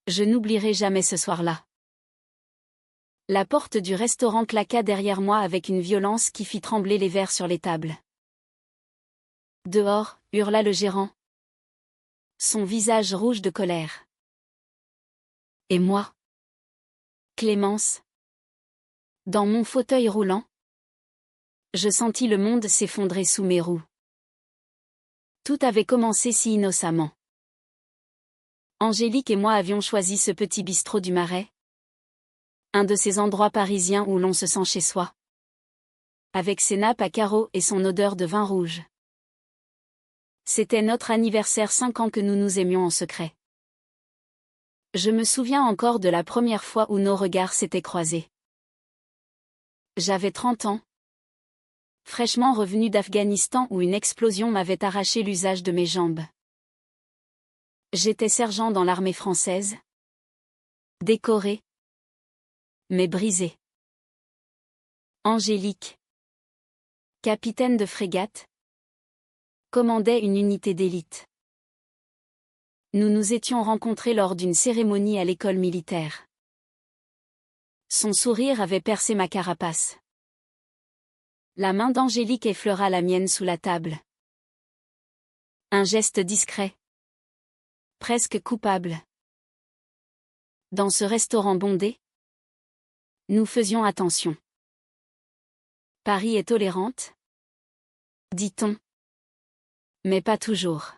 Je n'oublierai jamais ce soir-là. La porte du restaurant claqua derrière moi avec une violence qui fit trembler les verres sur les tables. Dehors, hurla le gérant. Son visage rouge de colère. Et moi? Clémence. Dans mon fauteuil roulant, je sentis le monde s'effondrer sous mes roues. Tout avait commencé si innocemment. Angélique et moi avions choisi ce petit bistrot du Marais. Un de ces endroits parisiens où l'on se sent chez soi. Avec ses nappes à carreaux et son odeur de vin rouge. C'était notre anniversaire 5 ans que nous nous aimions en secret. Je me souviens encore de la première fois où nos regards s'étaient croisés. J'avais 30 ans. Fraîchement revenu d'Afghanistan où une explosion m'avait arraché l'usage de mes jambes. J'étais sergent dans l'armée française. Décoré. Mais brisé. Angélique. Capitaine de frégate. Commandait une unité d'élite. Nous nous étions rencontrés lors d'une cérémonie à l'école militaire. Son sourire avait percé ma carapace. La main d'Angélique effleura la mienne sous la table. Un geste discret. Presque coupable. Dans ce restaurant bondé, nous faisions attention. Paris est tolérante, dit-on. Mais pas toujours.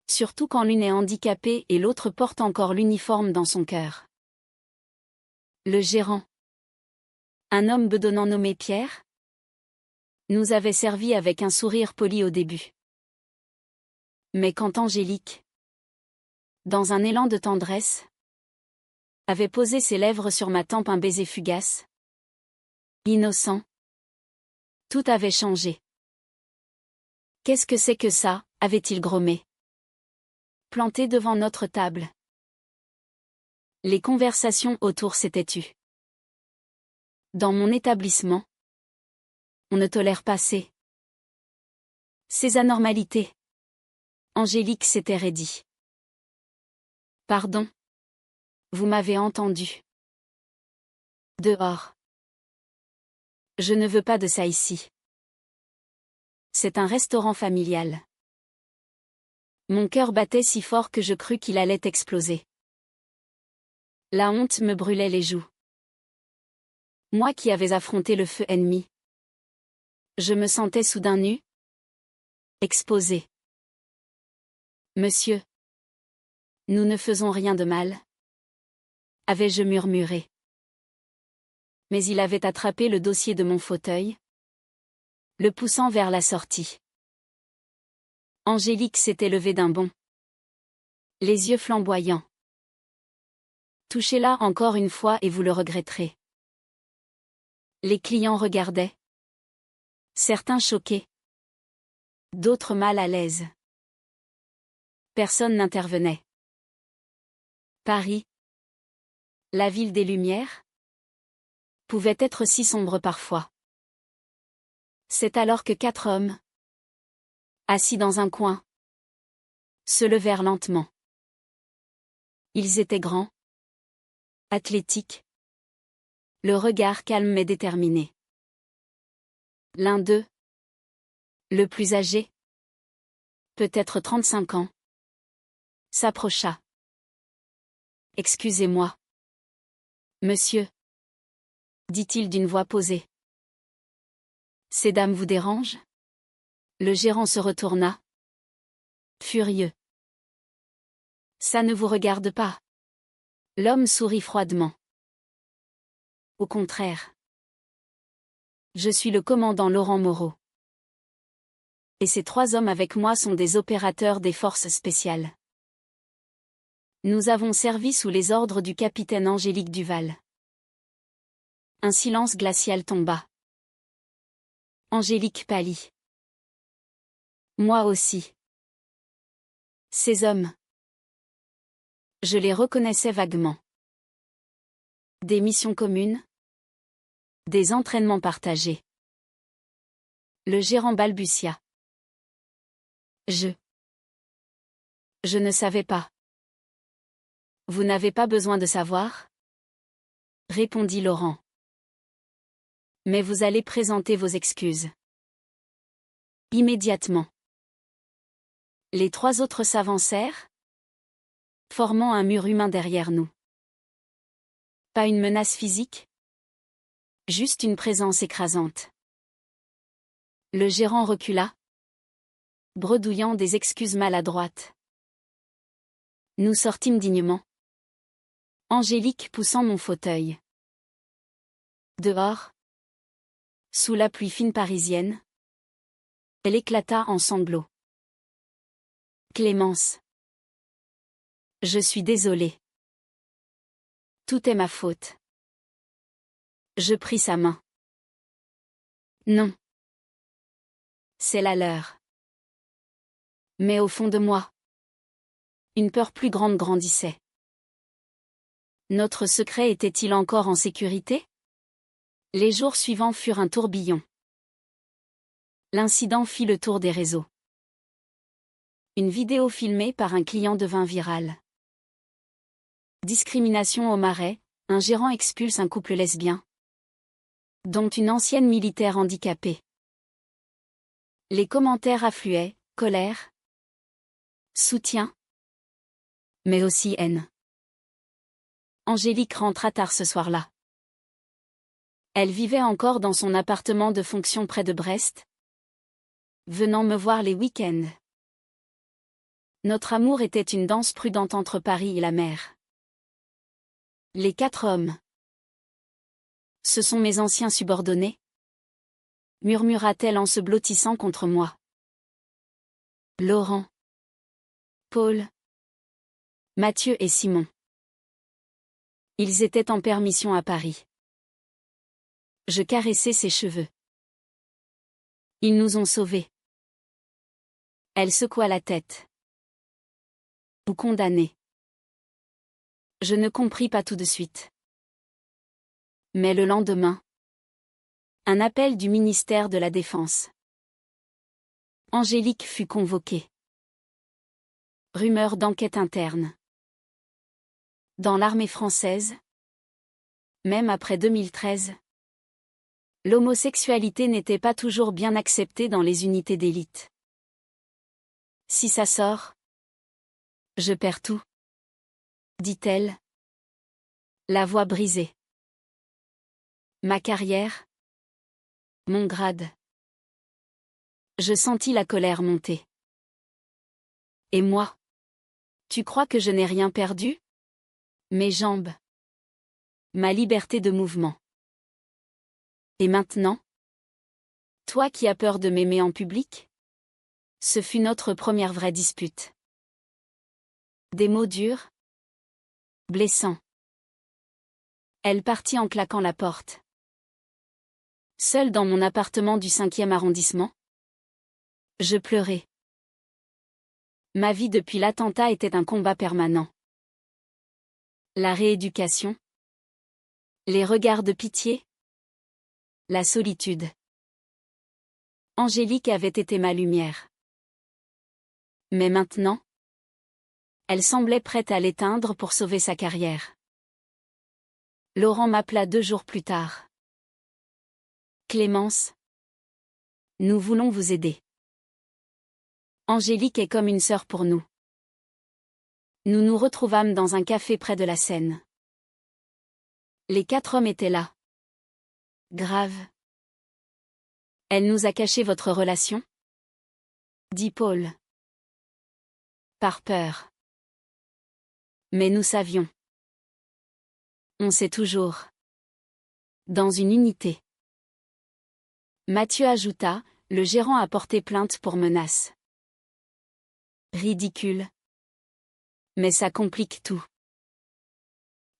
Surtout quand l'une est handicapée et l'autre porte encore l'uniforme dans son cœur. Le gérant, un homme bedonnant nommé Pierre, nous avait servi avec un sourire poli au début. Mais quand Angélique, dans un élan de tendresse, avait posé ses lèvres sur ma tempe un baiser fugace, innocent, tout avait changé. Qu'est-ce que c'est que ça, avait-il grommé. Planté devant notre table. Les conversations autour s'étaient tues. Dans mon établissement, on ne tolère pas ces anormalités. Angélique s'était raidie. Pardon. Vous m'avez entendu. Dehors. Je ne veux pas de ça ici. C'est un restaurant familial. Mon cœur battait si fort que je crus qu'il allait exploser. La honte me brûlait les joues. Moi qui avais affronté le feu ennemi. Je me sentais soudain nue. Exposée. Monsieur. Nous ne faisons rien de mal. Avais-je murmuré. Mais il avait attrapé le dossier de mon fauteuil, le poussant vers la sortie. Angélique s'était levée d'un bond. Les yeux flamboyants. Touchez-la encore une fois et vous le regretterez. Les clients regardaient. Certains choqués. D'autres mal à l'aise. Personne n'intervenait. Paris, la ville des Lumières, pouvait être si sombre parfois. C'est alors que 4 hommes, assis dans un coin, se levèrent lentement. Ils étaient grands, athlétiques, le regard calme mais déterminé. L'un d'eux, le plus âgé, peut-être 35 ans, s'approcha. Excusez-moi. Monsieur, dit-il d'une voix posée. Ces dames vous dérangent? Le gérant se retourna. Furieux. Ça ne vous regarde pas. L'homme sourit froidement. Au contraire. Je suis le commandant Laurent Moreau. Et ces 3 hommes avec moi sont des opérateurs des forces spéciales. Nous avons servi sous les ordres du capitaine Angélique Duval. Un silence glacial tomba. Angélique pâlit. Moi aussi. Ces hommes. Je les reconnaissais vaguement. Des missions communes. Des entraînements partagés. Le gérant balbutia. Je ne savais pas. Vous n'avez pas besoin de savoir? Répondit Laurent. Mais vous allez présenter vos excuses. Immédiatement. Les 3 autres s'avancèrent, formant un mur humain derrière nous. Pas une menace physique? Juste une présence écrasante. Le gérant recula, bredouillant des excuses maladroites. Nous sortîmes dignement. Angélique poussant mon fauteuil. Dehors, sous la pluie fine parisienne, elle éclata en sanglots. Clémence. Je suis désolée. Tout est ma faute. Je pris sa main. Non. C'est la leur. Mais au fond de moi, une peur plus grande grandissait. Notre secret était-il encore en sécurité? Les jours suivants furent un tourbillon. L'incident fit le tour des réseaux. Une vidéo filmée par un client devint virale. Discrimination au Marais, un gérant expulse un couple lesbien, dont une ancienne militaire handicapée. Les commentaires affluaient, colère, soutien, mais aussi haine. Angélique rentra tard ce soir-là. Elle vivait encore dans son appartement de fonction près de Brest, venant me voir les week-ends. Notre amour était une danse prudente entre Paris et la mer. Les 4 hommes. Ce sont mes anciens subordonnés, murmura-t-elle en se blottissant contre moi. Laurent, Paul, Mathieu et Simon. Ils étaient en permission à Paris. Je caressais ses cheveux. Ils nous ont sauvés. Elle secoua la tête. Ou condamnés. Je ne compris pas tout de suite. Mais le lendemain, un appel du ministère de la Défense. Angélique fut convoquée. Rumeur d'enquête interne. Dans l'armée française, même après 2013, l'homosexualité n'était pas toujours bien acceptée dans les unités d'élite. Si ça sort, je perds tout, dit-elle, la voix brisée. Ma carrière, mon grade. Je sentis la colère monter. Et moi? Tu crois que je n'ai rien perdu? Mes jambes. Ma liberté de mouvement. Et maintenant? Toi qui as peur de m'aimer en public? Ce fut notre première vraie dispute. Des mots durs, blessants. Elle partit en claquant la porte. Seule dans mon appartement du 5e arrondissement, je pleurais. Ma vie depuis l'attentat était un combat permanent. La rééducation, les regards de pitié, la solitude. Angélique avait été ma lumière. Mais maintenant, elle semblait prête à l'éteindre pour sauver sa carrière. Laurent m'appela 2 jours plus tard. Clémence, nous voulons vous aider. Angélique est comme une sœur pour nous. Nous nous retrouvâmes dans un café près de la Seine. Les 4 hommes étaient là. Grave. Elle nous a caché votre relation? Dit Paul. Par peur. Mais nous savions. On sait toujours. Dans une unité. Mathieu ajouta, le gérant a porté plainte pour menace. Ridicule. Mais ça complique tout.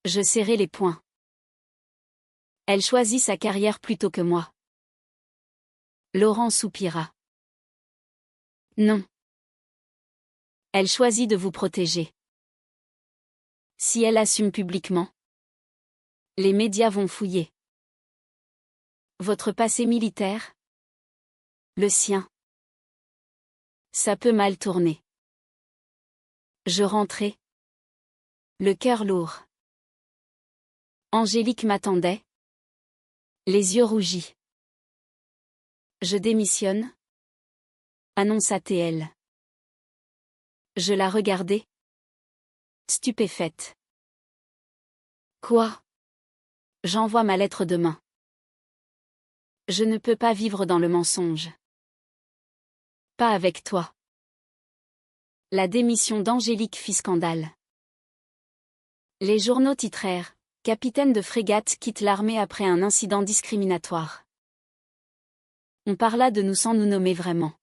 Je serrai les poings. Elle choisit sa carrière plutôt que moi. Laurent soupira. Non. Elle choisit de vous protéger. Si elle assume publiquement, les médias vont fouiller. Votre passé militaire? Le sien. Ça peut mal tourner. Je rentrai. Le cœur lourd. Angélique m'attendait, les yeux rougis. Je démissionne, annonça TL. Je la regardai, stupéfaite. Quoi? J'envoie ma lettre demain. Je ne peux pas vivre dans le mensonge. Pas avec toi. La démission d'Angélique fit scandale. Les journaux titrèrent « Capitaine de frégate quitte l'armée après un incident discriminatoire ». On parla de nous sans nous nommer vraiment.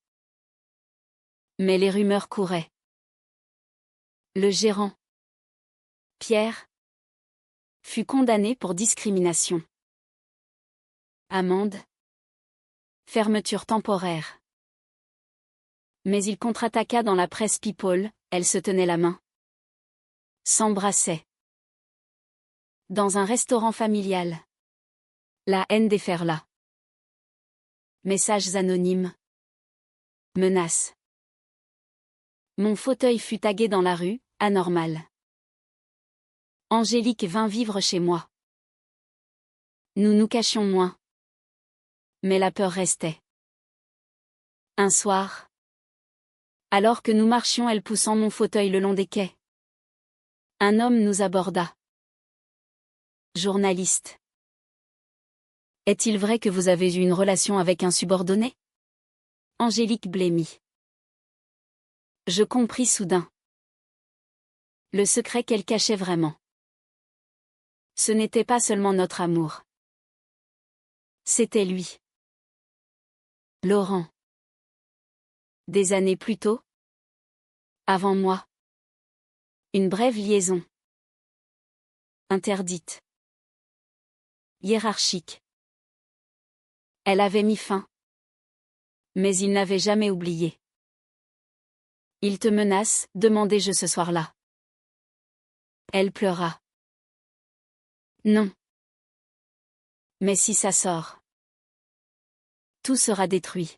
Mais les rumeurs couraient. Le gérant, Pierre, fut condamné pour discrimination. Amende. Fermeture temporaire. Mais il contre-attaqua dans la presse People, elle se tenait la main. S'embrassait. Dans un restaurant familial. La haine déferla. Messages anonymes. Menaces. Mon fauteuil fut tagué dans la rue, anormal. Angélique vint vivre chez moi. Nous nous cachions moins. Mais la peur restait. Un soir, alors que nous marchions, elle poussant mon fauteuil le long des quais. Un homme nous aborda. Journaliste. Est-il vrai que vous avez eu une relation avec un subordonné? Angélique blêmit. Je compris soudain. Le secret qu'elle cachait vraiment. Ce n'était pas seulement notre amour. C'était lui. Laurent. Des années plus tôt. Avant moi. Une brève liaison. Interdite. Hiérarchique. Elle avait mis fin. Mais il n'avait jamais oublié. Il te menace, demandai-je ce soir-là. Elle pleura. Non. Mais si ça sort. Tout sera détruit.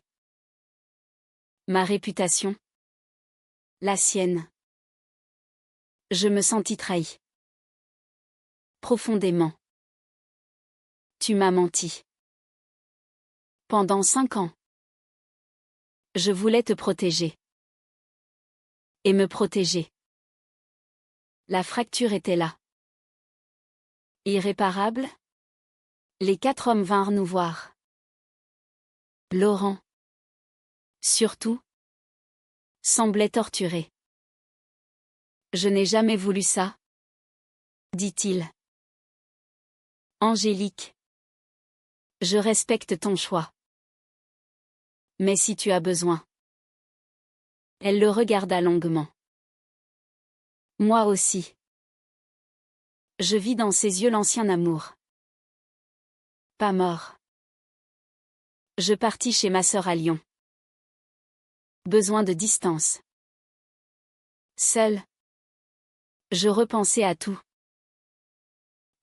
Ma réputation. La sienne. Je me sentis trahi. Profondément. Tu m'as menti. Pendant 5 ans. Je voulais te protéger. Et me protéger. La fracture était là. Irréparable? Les 4 hommes vinrent nous voir. Laurent. Surtout. Semblait torturé. Je n'ai jamais voulu ça. Dit-il. Angélique. Je respecte ton choix. Mais si tu as besoin. Elle le regarda longuement. Moi aussi. Je vis dans ses yeux l'ancien amour. Pas mort. Je partis chez ma sœur à Lyon. Besoin de distance. Seule. Je repensais à tout.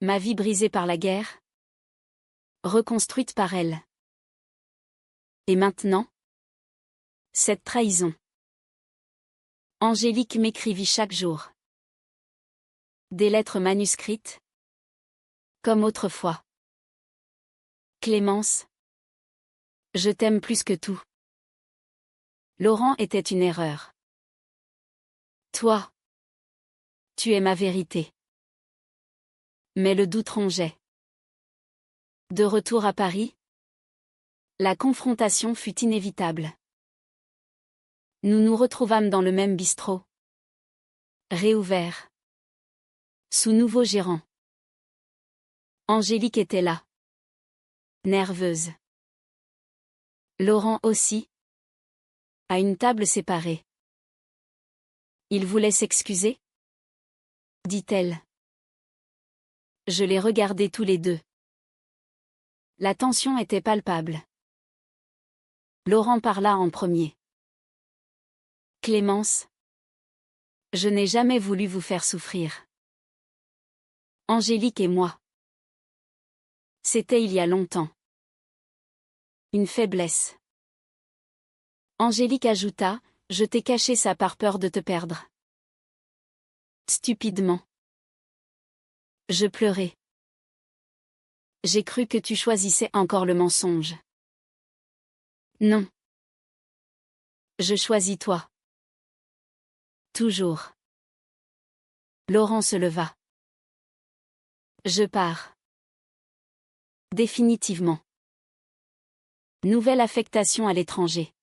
Ma vie brisée par la guerre. Reconstruite par elle. Et maintenant? Cette trahison. Angélique m'écrivit chaque jour. Des lettres manuscrites. Comme autrefois. Clémence. Je t'aime plus que tout. Laurent était une erreur. Toi. Tu es ma vérité. Mais le doute rongeait. De retour à Paris. La confrontation fut inévitable. Nous nous retrouvâmes dans le même bistrot. Réouvert. Sous nouveau gérant. Angélique était là. Nerveuse. Laurent aussi. À une table séparée. Il voulait s'excuser? Dit-elle. Je les regardais tous les deux. La tension était palpable. Laurent parla en premier. Clémence. Je n'ai jamais voulu vous faire souffrir. Angélique et moi. C'était il y a longtemps. Une faiblesse. Angélique ajouta, je t'ai caché ça par peur de te perdre. Stupidement. Je pleurais. J'ai cru que tu choisissais encore le mensonge. Non. Je choisis toi. Toujours. Laurent se leva. Je pars. Définitivement. Nouvelle affectation à l'étranger.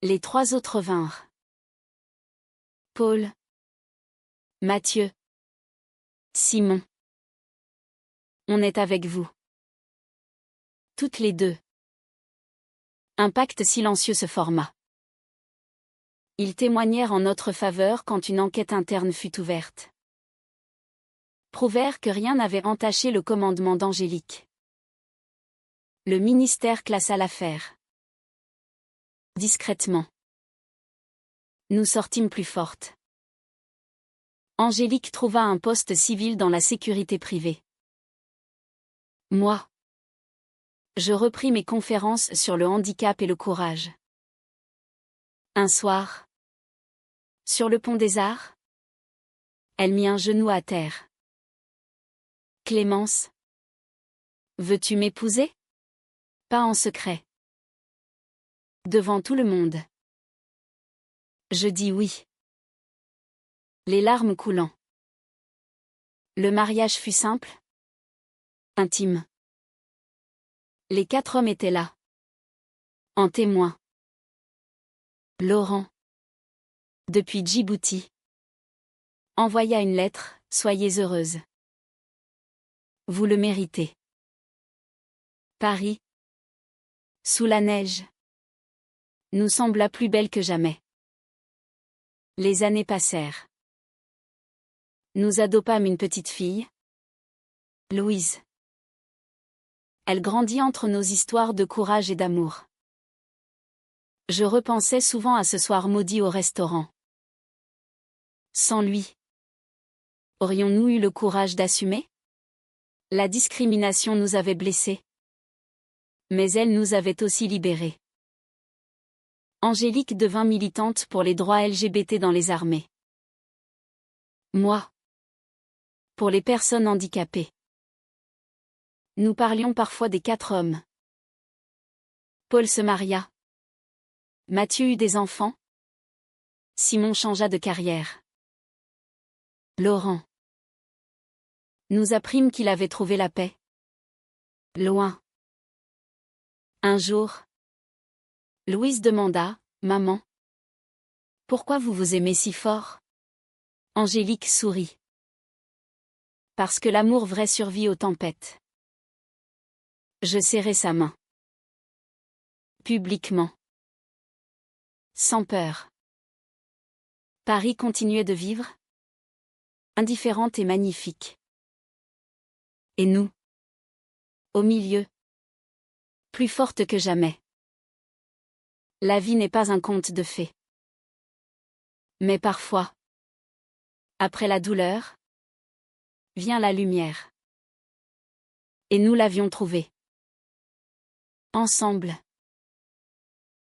Les 3 autres vinrent. Paul. Mathieu. Simon. On est avec vous. Toutes les deux. Un pacte silencieux se forma. Ils témoignèrent en notre faveur quand une enquête interne fut ouverte. Prouvèrent que rien n'avait entaché le commandement d'Angélique. Le ministère classa l'affaire. Discrètement. Nous sortîmes plus fortes. Angélique trouva un poste civil dans la sécurité privée. Moi. Je repris mes conférences sur le handicap et le courage. Un soir. Sur le pont des Arts. Elle mit un genou à terre. Clémence. Veux-tu m'épouser? Pas en secret. Devant tout le monde. Je dis oui. Les larmes coulant. Le mariage fut simple. Intime. Les 4 hommes étaient là. En témoin. Laurent. Depuis Djibouti. Envoya une lettre, soyez heureuse. Vous le méritez. Paris. Sous la neige. Nous sembla plus belle que jamais. Les années passèrent. Nous adoptâmes une petite fille. Louise. Elle grandit entre nos histoires de courage et d'amour. Je repensais souvent à ce soir maudit au restaurant. Sans lui. Aurions-nous eu le courage d'assumer? La discrimination nous avait blessés. Mais elle nous avait aussi libérés. Angélique devint militante pour les droits LGBT dans les armées. Moi. Pour les personnes handicapées. Nous parlions parfois des 4 hommes. Paul se maria. Mathieu eut des enfants. Simon changea de carrière. Laurent. Nous apprîmes qu'il avait trouvé la paix. Loin. Un jour. Louise demanda, « Maman. Pourquoi vous vous aimez si fort ?» Angélique sourit. Parce que l'amour vrai survit aux tempêtes. Je serrai sa main. Publiquement. Sans peur. Paris continuait de vivre. Indifférente et magnifique. Et nous. Au milieu. Plus forte que jamais. La vie n'est pas un conte de fées. Mais parfois. Après la douleur. Vient la lumière. Et nous l'avions trouvée. Ensemble.